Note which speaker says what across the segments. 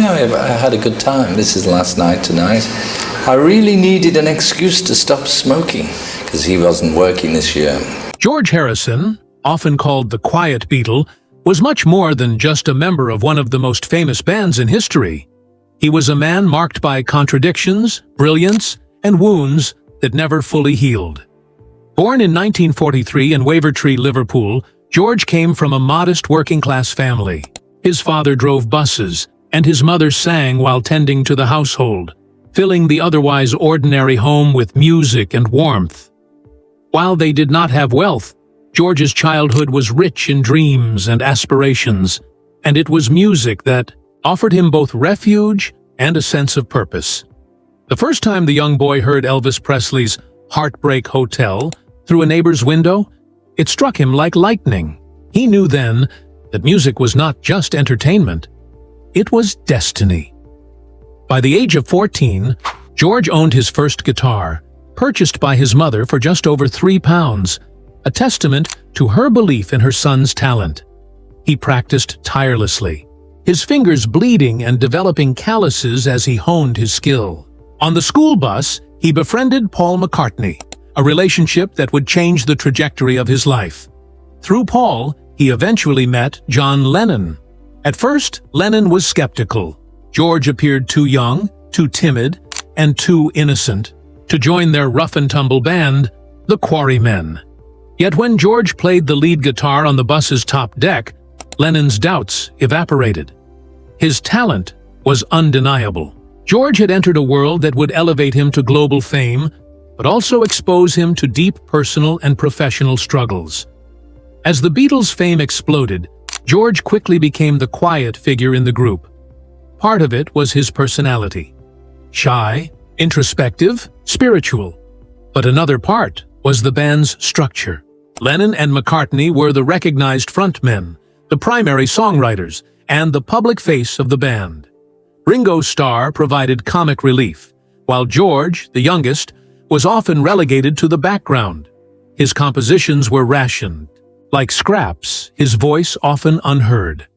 Speaker 1: I had a good time. This is last night tonight. I really needed an excuse to stop smoking because he wasn't working this year.
Speaker 2: George Harrison, often called the Quiet Beatle, was much more than just a member of one of the most famous bands in history. He was a man marked by contradictions, brilliance, and wounds that never fully healed. Born in 1943 in Wavertree, Liverpool, George came from a modest working-class family. His father drove buses, and his mother sang while tending to the household, filling the otherwise ordinary home with music and warmth. While they did not have wealth, George's childhood was rich in dreams and aspirations, and it was music that offered him both refuge and a sense of purpose. The first time the young boy heard Elvis Presley's Heartbreak Hotel through a neighbor's window, it struck him like lightning. He knew then that music was not just entertainment, it was destiny. By the age of 14, George owned his first guitar, purchased by his mother for just over £3, a testament to her belief in her son's talent. He practiced tirelessly, his fingers bleeding and developing calluses as he honed his skill. On the school bus, he befriended Paul McCartney, a relationship that would change the trajectory of his life. Through Paul, he eventually met John Lennon. At first, Lennon was skeptical. George appeared too young, too timid, and too innocent to join their rough-and-tumble band, the Quarrymen. Yet when George played the lead guitar on the bus's top deck, Lennon's doubts evaporated. His talent was undeniable. George had entered a world that would elevate him to global fame, but also expose him to deep personal and professional struggles. As the Beatles' fame exploded, George quickly became the quiet figure in the group. Part of it was his personality. Shy, introspective, spiritual. But another part was the band's structure. Lennon and McCartney were the recognized frontmen, the primary songwriters, and the public face of the band. Ringo Starr provided comic relief, while George, the youngest, was often relegated to the background. His compositions were rationed. Like scraps, his voice often unheard.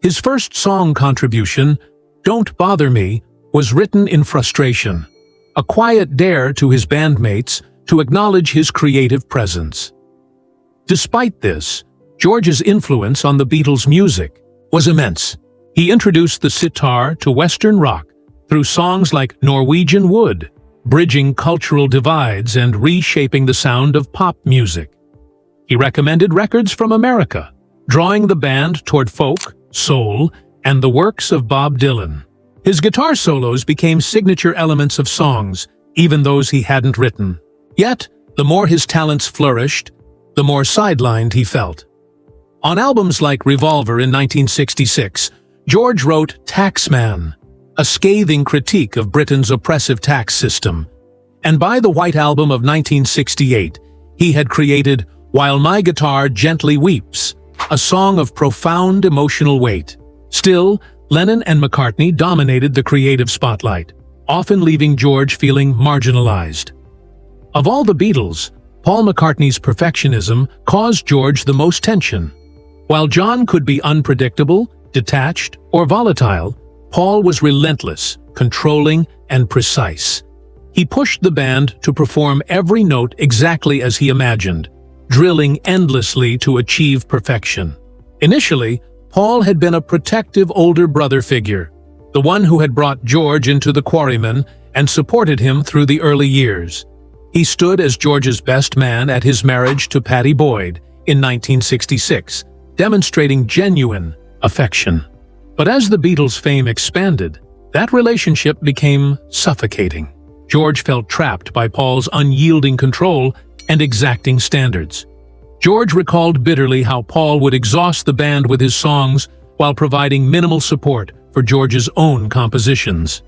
Speaker 2: His first song contribution, Don't Bother Me, was written in frustration, a quiet dare to his bandmates to acknowledge his creative presence. Despite this, George's influence on the Beatles' music was immense. He introduced the sitar to Western rock through songs like Norwegian Wood, bridging cultural divides and reshaping the sound of pop music. He recommended records from America, drawing the band toward folk, soul, and the works of Bob Dylan. His guitar solos became signature elements of songs, even those he hadn't written. Yet, the more his talents flourished, the more sidelined he felt. On albums like Revolver in 1966, George wrote Taxman, a scathing critique of Britain's oppressive tax system. And by the White Album of 1968, he had created While My Guitar Gently Weeps, a song of profound emotional weight. Still, Lennon and McCartney dominated the creative spotlight, often leaving George feeling marginalized. Of all the Beatles, Paul McCartney's perfectionism caused George the most tension. While John could be unpredictable, detached, or volatile, Paul was relentless, controlling, and precise. He pushed the band to perform every note exactly as he imagined, drilling endlessly to achieve perfection. Initially, Paul had been a protective older brother figure, the one who had brought George into the Quarrymen and supported him through the early years. He stood as George's best man at his marriage to Pattie Boyd in 1966, demonstrating genuine affection. But as the Beatles' fame expanded, that relationship became suffocating. George felt trapped by Paul's unyielding control and exacting standards. George recalled bitterly how Paul would exhaust the band with his songs while providing minimal support for George's own compositions.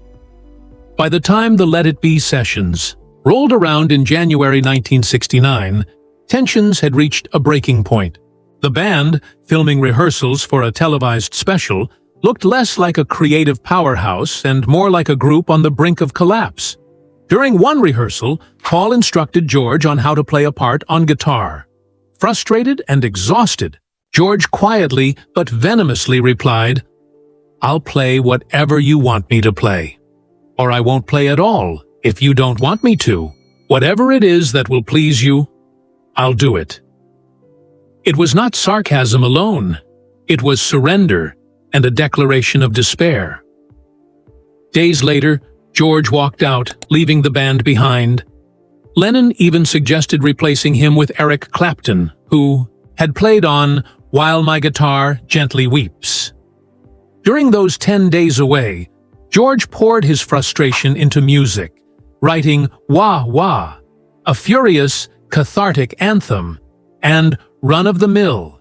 Speaker 2: By the time the Let It Be sessions rolled around in January 1969, tensions had reached a breaking point. The band, filming rehearsals for a televised special, looked less like a creative powerhouse and more like a group on the brink of collapse. During one rehearsal, Paul instructed George on how to play a part on guitar. Frustrated and exhausted, George quietly but venomously replied, "I'll play whatever you want me to play. Or I won't play at all if you don't want me to. Whatever it is that will please you, I'll do it." It was not sarcasm alone. It was surrender and a declaration of despair. Days later, George walked out, leaving the band behind. Lennon even suggested replacing him with Eric Clapton, who had played on "While My Guitar Gently Weeps." During those 10 days away, George poured his frustration into music, writing "Wah Wah," a furious, cathartic anthem, and "Run of the Mill,"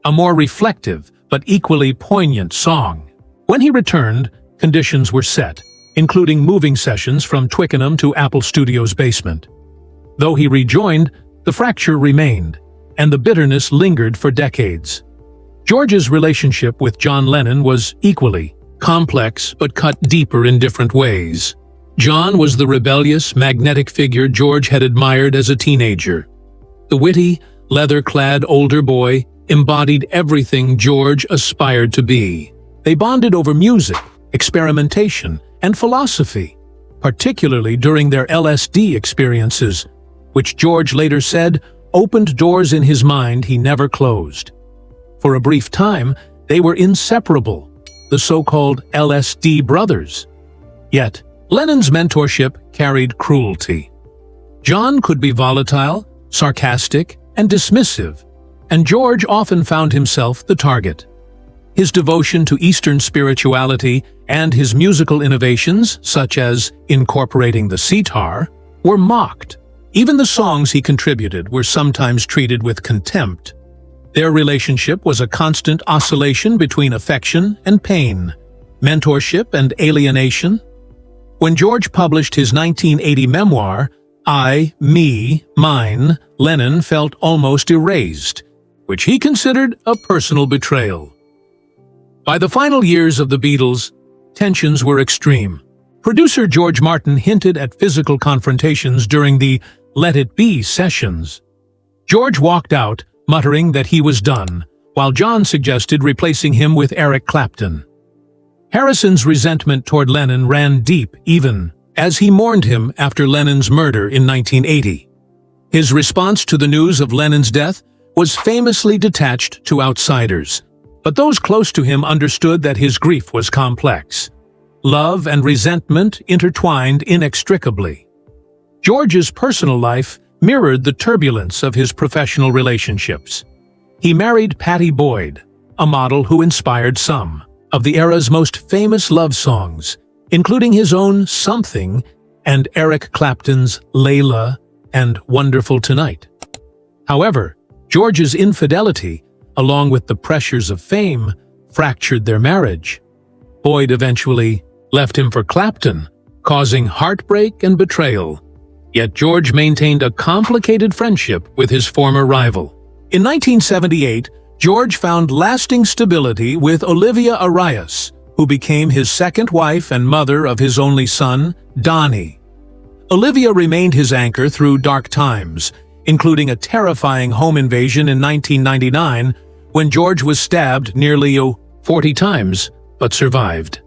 Speaker 2: a more reflective but equally poignant song. When he returned, conditions were set, including moving sessions from Twickenham to Apple Studios' basement. Though he rejoined, the fracture remained, and the bitterness lingered for decades. George's relationship with John Lennon was equally complex but cut deeper in different ways. John was the rebellious, magnetic figure George had admired as a teenager. The witty, leather-clad older boy embodied everything George aspired to be. They bonded over music, experimentation, and philosophy, particularly during their LSD experiences, which George later said opened doors in his mind he never closed. For a brief time, they were inseparable, the so-called LSD brothers. Yet, Lennon's mentorship carried cruelty. John could be volatile, sarcastic, and dismissive, and George often found himself the target. His devotion to Eastern spirituality and his musical innovations, such as incorporating the sitar, were mocked. Even the songs he contributed were sometimes treated with contempt. Their relationship was a constant oscillation between affection and pain, mentorship and alienation. When George published his 1980 memoir, I, Me, Mine, Lennon felt almost erased, which he considered a personal betrayal. By the final years of the Beatles, tensions were extreme. Producer George Martin hinted at physical confrontations during the Let It Be sessions. George walked out, muttering that he was done, while John suggested replacing him with Eric Clapton. Harrison's resentment toward Lennon ran deep even as he mourned him after Lennon's murder in 1980. His response to the news of Lennon's death was famously detached to outsiders, but those close to him understood that his grief was complex. Love and resentment intertwined inextricably. George's personal life mirrored the turbulence of his professional relationships. He married Pattie Boyd, a model who inspired some of the era's most famous love songs, including his own Something and Eric Clapton's Layla and Wonderful Tonight. However, George's infidelity, along with the pressures of fame, fractured their marriage. Boyd eventually left him for Clapton, causing heartbreak and betrayal. Yet George maintained a complicated friendship with his former rival. In 1978, George found lasting stability with Olivia Arias, who became his second wife and mother of his only son, Donnie. Olivia remained his anchor through dark times, including a terrifying home invasion in 1999 when George was stabbed nearly 40 times, but survived.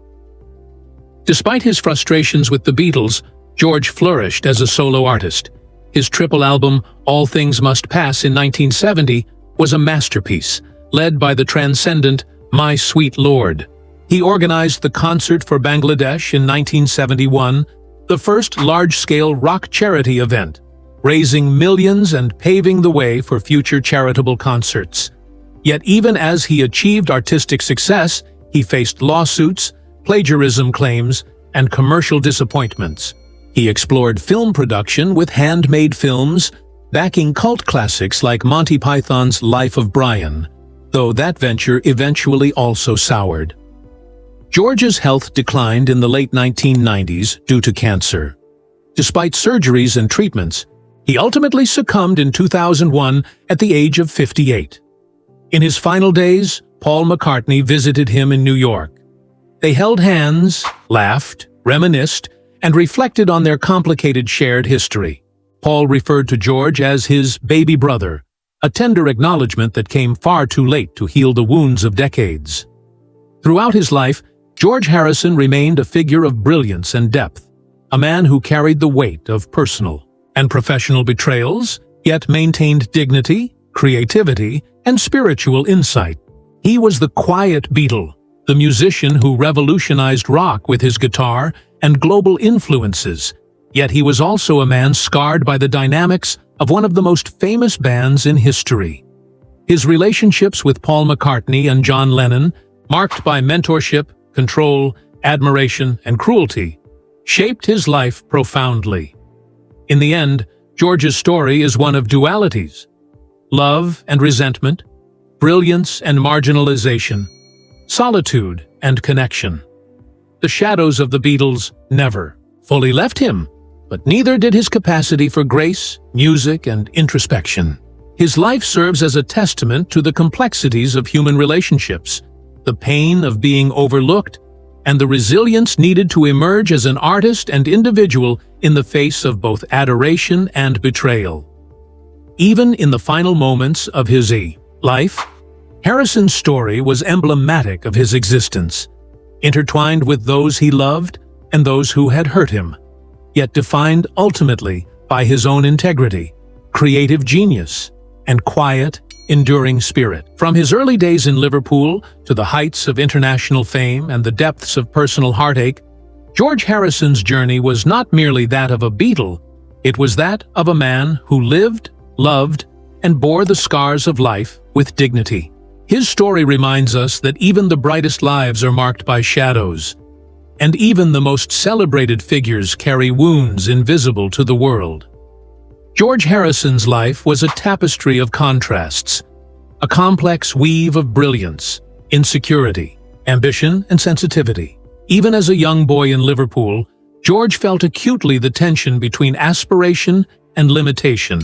Speaker 2: Despite his frustrations with the Beatles, George flourished as a solo artist. His triple album, All Things Must Pass in 1970, was a masterpiece, led by the transcendent My Sweet Lord. He organized the Concert for Bangladesh in 1971, the first large-scale rock charity event, raising millions and paving the way for future charitable concerts. Yet even as he achieved artistic success, he faced lawsuits, plagiarism claims, and commercial disappointments. He explored film production with handmade films, backing cult classics like Monty Python's Life of Brian, though that venture eventually also soured. George's health declined in the late 1990s due to cancer. Despite surgeries and treatments, he ultimately succumbed in 2001 at the age of 58. In his final days, Paul McCartney visited him in New York. They held hands, laughed, reminisced, and reflected on their complicated shared history. Paul referred to George as his baby brother, a tender acknowledgement that came far too late to heal the wounds of decades. Throughout his life, George Harrison remained a figure of brilliance and depth, a man who carried the weight of personal and professional betrayals, yet maintained dignity, creativity, and spiritual insight. He was the Quiet Beatle, the musician who revolutionized rock with his guitar and global influences, yet he was also a man scarred by the dynamics of one of the most famous bands in history. His relationships with Paul McCartney and John Lennon, marked by mentorship, control, admiration, and cruelty, shaped his life profoundly. In the end, George's story is one of dualities: love and resentment, brilliance and marginalization, solitude and connection. The shadows of the Beatles never fully left him, but neither did his capacity for grace, music, and introspection. His life serves as a testament to the complexities of human relationships, the pain of being overlooked, and the resilience needed to emerge as an artist and individual in the face of both adoration and betrayal. Even in the final moments of his life, Harrison's story was emblematic of his existence, intertwined with those he loved and those who had hurt him, yet defined ultimately by his own integrity, creative genius, and quiet, enduring spirit. From his early days in Liverpool to the heights of international fame and the depths of personal heartache, George Harrison's journey was not merely that of a Beatle, it was that of a man who lived, loved, and bore the scars of life with dignity. His story reminds us that even the brightest lives are marked by shadows, and even the most celebrated figures carry wounds invisible to the world. George Harrison's life was a tapestry of contrasts, a complex weave of brilliance, insecurity, ambition, and sensitivity. Even as a young boy in Liverpool, George felt acutely the tension between aspiration and limitation.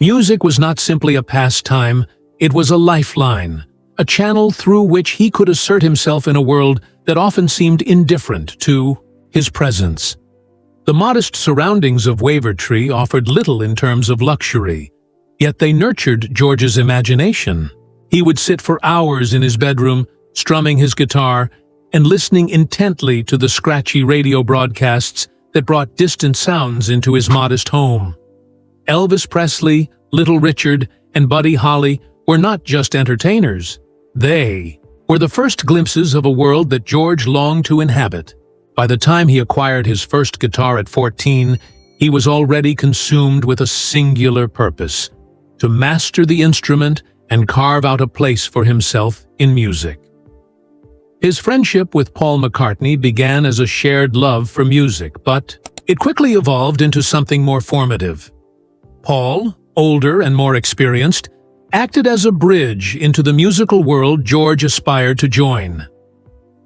Speaker 2: Music was not simply a pastime, it was a lifeline, a channel through which he could assert himself in a world that often seemed indifferent to his presence. The modest surroundings of Wavertree offered little in terms of luxury, yet they nurtured George's imagination. He would sit for hours in his bedroom, strumming his guitar and listening intently to the scratchy radio broadcasts that brought distant sounds into his modest home. Elvis Presley, Little Richard, and Buddy Holly were not just entertainers. They were the first glimpses of a world that George longed to inhabit. By the time he acquired his first guitar at 14, he was already consumed with a singular purpose: to master the instrument and carve out a place for himself in music. His friendship with Paul McCartney began as a shared love for music, but it quickly evolved into something more formative. Paul, older and more experienced, acted as a bridge into the musical world George aspired to join.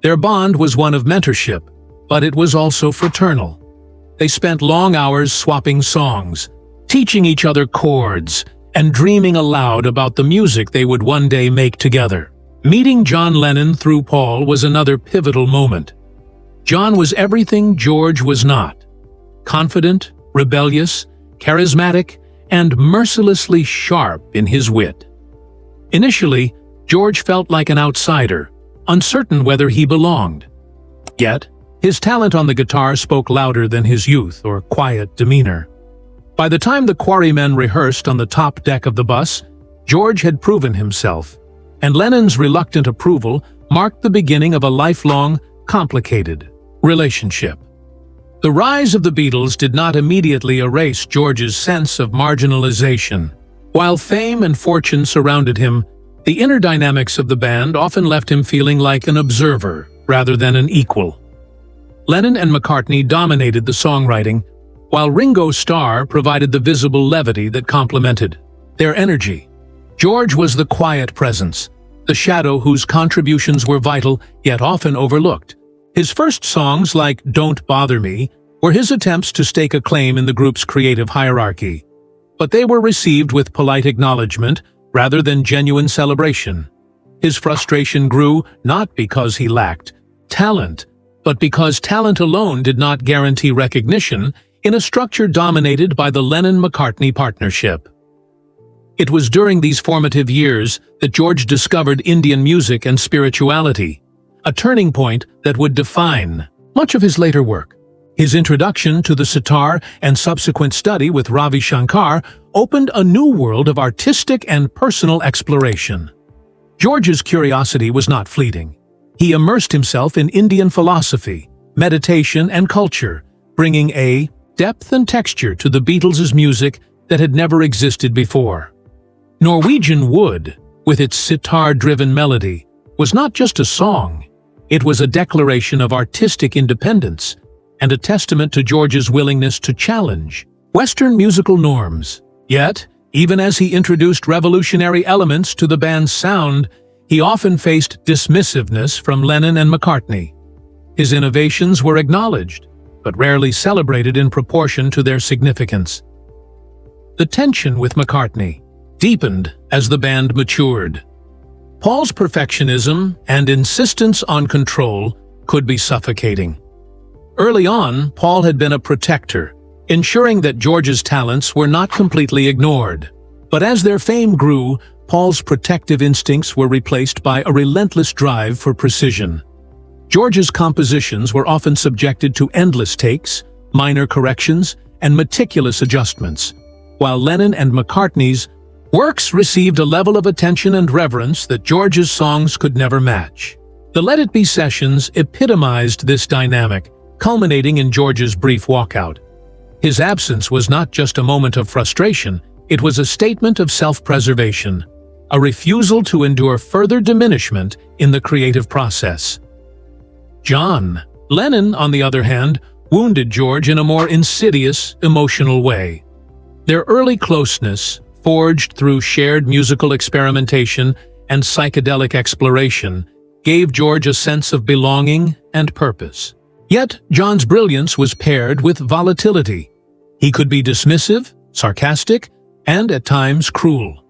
Speaker 2: Their bond was one of mentorship, but it was also fraternal. They spent long hours swapping songs, teaching each other chords, and dreaming aloud about the music they would one day make together. Meeting John Lennon through Paul was another pivotal moment. John was everything George was not: confident, rebellious, charismatic, and mercilessly sharp in his wit. Initially, George felt like an outsider, uncertain whether he belonged. Yet, his talent on the guitar spoke louder than his youth or quiet demeanor. By the time the Quarrymen rehearsed on the top deck of the bus, George had proven himself, and Lennon's reluctant approval marked the beginning of a lifelong, complicated relationship. The rise of the Beatles did not immediately erase George's sense of marginalization. While fame and fortune surrounded him, the inner dynamics of the band often left him feeling like an observer rather than an equal. Lennon and McCartney dominated the songwriting, while Ringo Starr provided the visible levity that complemented their energy. George was the quiet presence, the shadow whose contributions were vital yet often overlooked. His first songs, like Don't Bother Me, were his attempts to stake a claim in the group's creative hierarchy. But they were received with polite acknowledgement rather than genuine celebration. His frustration grew not because he lacked talent, but because talent alone did not guarantee recognition in a structure dominated by the Lennon-McCartney partnership. It was during these formative years that George discovered Indian music and spirituality, a turning point that would define much of his later work. His introduction to the sitar and subsequent study with Ravi Shankar opened a new world of artistic and personal exploration. George's curiosity was not fleeting. He immersed himself in Indian philosophy, meditation, and culture, bringing a depth and texture to the Beatles' music that had never existed before. Norwegian Wood, with its sitar-driven melody, was not just a song. It was a declaration of artistic independence and a testament to George's willingness to challenge Western musical norms. Yet, even as he introduced revolutionary elements to the band's sound, he often faced dismissiveness from Lennon and McCartney. His innovations were acknowledged, but rarely celebrated in proportion to their significance. The tension with McCartney deepened as the band matured. Paul's perfectionism and insistence on control could be suffocating. Early on, Paul had been a protector, ensuring that George's talents were not completely ignored. But as their fame grew, Paul's protective instincts were replaced by a relentless drive for precision. George's compositions were often subjected to endless takes, minor corrections, and meticulous adjustments, while Lennon and McCartney's works received a level of attention and reverence that George's songs could never match. The Let It Be sessions epitomized this dynamic, culminating in George's brief walkout. His absence was not just a moment of frustration, it was a statement of self-preservation, a refusal to endure further diminishment in the creative process. John Lennon, on the other hand, wounded George in a more insidious, emotional way. Their early closeness, forged through shared musical experimentation and psychedelic exploration, gave George a sense of belonging and purpose. Yet, John's brilliance was paired with volatility. He could be dismissive, sarcastic, and at times cruel.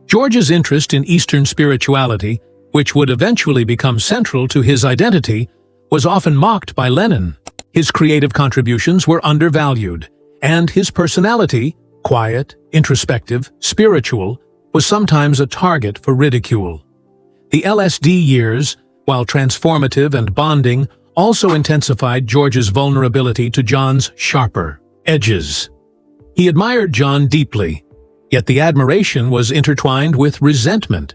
Speaker 2: George's interest in Eastern spirituality, which would eventually become central to his identity, was often mocked by Lennon. His creative contributions were undervalued, and his personality, quiet, introspective, spiritual, was sometimes a target for ridicule. The LSD years, while transformative and bonding, also intensified George's vulnerability to John's sharper edges. He admired John deeply, yet the admiration was intertwined with resentment,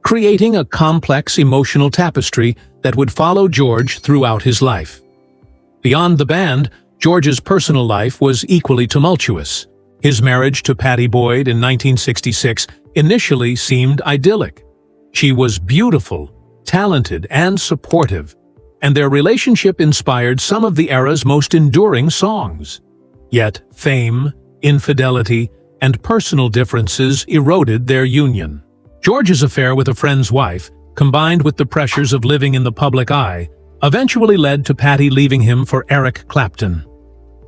Speaker 2: creating a complex emotional tapestry that would follow George throughout his life. Beyond the band, George's personal life was equally tumultuous. His marriage to Pattie Boyd in 1966 initially seemed idyllic. She was beautiful, talented, and supportive, and their relationship inspired some of the era's most enduring songs. Yet fame, infidelity, and personal differences eroded their union. George's affair with a friend's wife, combined with the pressures of living in the public eye, eventually led to Pattie leaving him for Eric Clapton.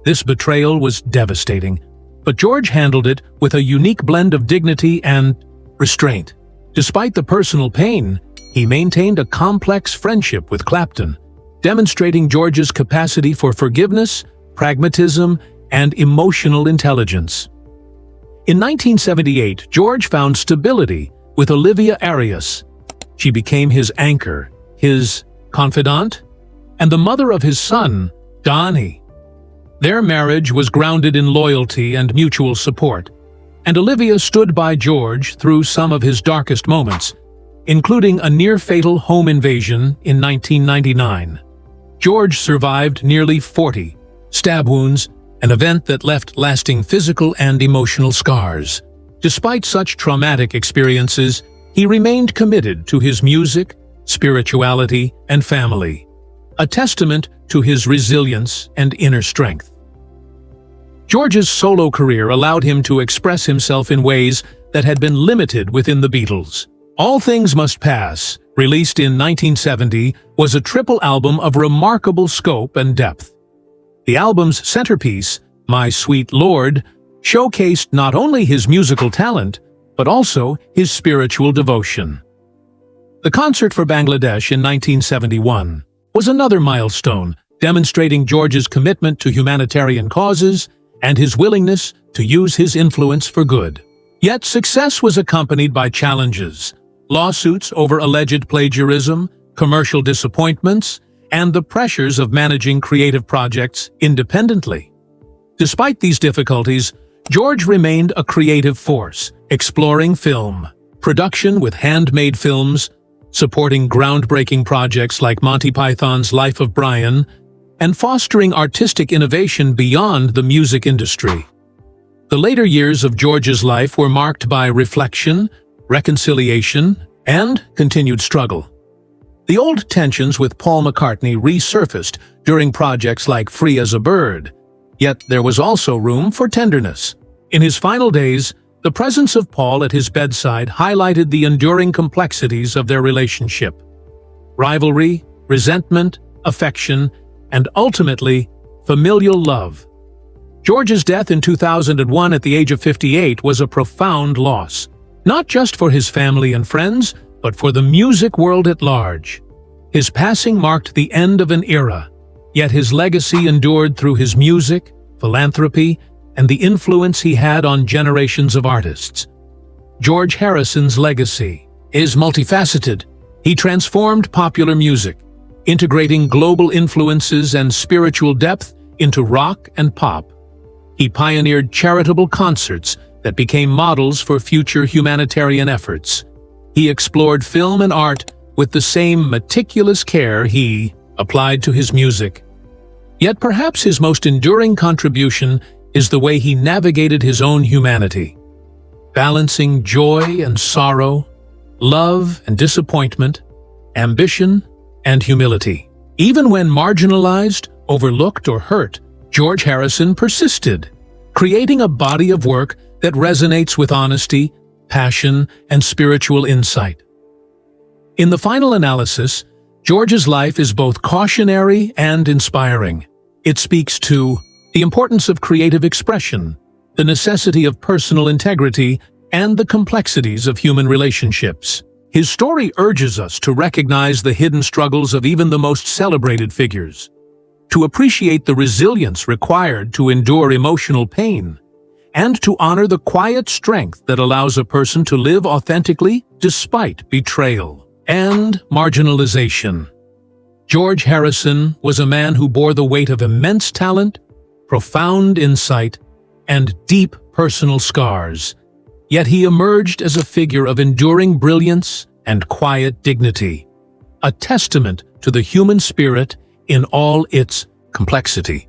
Speaker 2: This betrayal was devastating, but George handled it with a unique blend of dignity and restraint. Despite the personal pain, he maintained a complex friendship with Clapton, demonstrating George's capacity for forgiveness, pragmatism, and emotional intelligence. In 1978, George found stability with Olivia Arias. She became his anchor, his confidant, and the mother of his son, Donnie. Their marriage was grounded in loyalty and mutual support, and Olivia stood by George through some of his darkest moments, including a near-fatal home invasion in 1999. George survived nearly 40 stab wounds, an event that left lasting physical and emotional scars. Despite such traumatic experiences, he remained committed to his music, spirituality, and family, a testament to his resilience and inner strength. George's solo career allowed him to express himself in ways that had been limited within the Beatles. All Things Must Pass, released in 1970, was a triple album of remarkable scope and depth. The album's centerpiece, My Sweet Lord, showcased not only his musical talent, but also his spiritual devotion. The Concert for Bangladesh in 1971 was another milestone, demonstrating George's commitment to humanitarian causes and his willingness to use his influence for good. Yet success was accompanied by challenges. Lawsuits over alleged plagiarism, commercial disappointments, and the pressures of managing creative projects independently. Despite these difficulties, George remained a creative force, exploring film, production with handmade films, supporting groundbreaking projects like Monty Python's Life of Brian, and fostering artistic innovation beyond the music industry. The later years of George's life were marked by reflection, reconciliation, and continued struggle. The old tensions with Paul McCartney resurfaced during projects like Free as a Bird, yet there was also room for tenderness. In his final days, the presence of Paul at his bedside highlighted the enduring complexities of their relationship. Rivalry, resentment, affection, and ultimately, familial love. George's death in 2001 at the age of 58 was a profound loss, not just for his family and friends, but for the music world at large. His passing marked the end of an era, yet his legacy endured through his music, philanthropy, and the influence he had on generations of artists. George Harrison's legacy is multifaceted. He transformed popular music, integrating global influences and spiritual depth into rock and pop. He pioneered charitable concerts that became models for future humanitarian efforts. He explored film and art with the same meticulous care he applied to his music. Yet perhaps his most enduring contribution is the way he navigated his own humanity, balancing joy and sorrow, love and disappointment, ambition and humility. Even when marginalized, overlooked, or hurt, George Harrison persisted, creating a body of work that resonates with honesty, passion, and spiritual insight. In the final analysis, George's life is both cautionary and inspiring. It speaks to the importance of creative expression, the necessity of personal integrity, and the complexities of human relationships. His story urges us to recognize the hidden struggles of even the most celebrated figures, to appreciate the resilience required to endure emotional pain, and to honor the quiet strength that allows a person to live authentically despite betrayal and marginalization. George Harrison was a man who bore the weight of immense talent, profound insight, and deep personal scars. Yet he emerged as a figure of enduring brilliance and quiet dignity, a testament to the human spirit in all its complexity.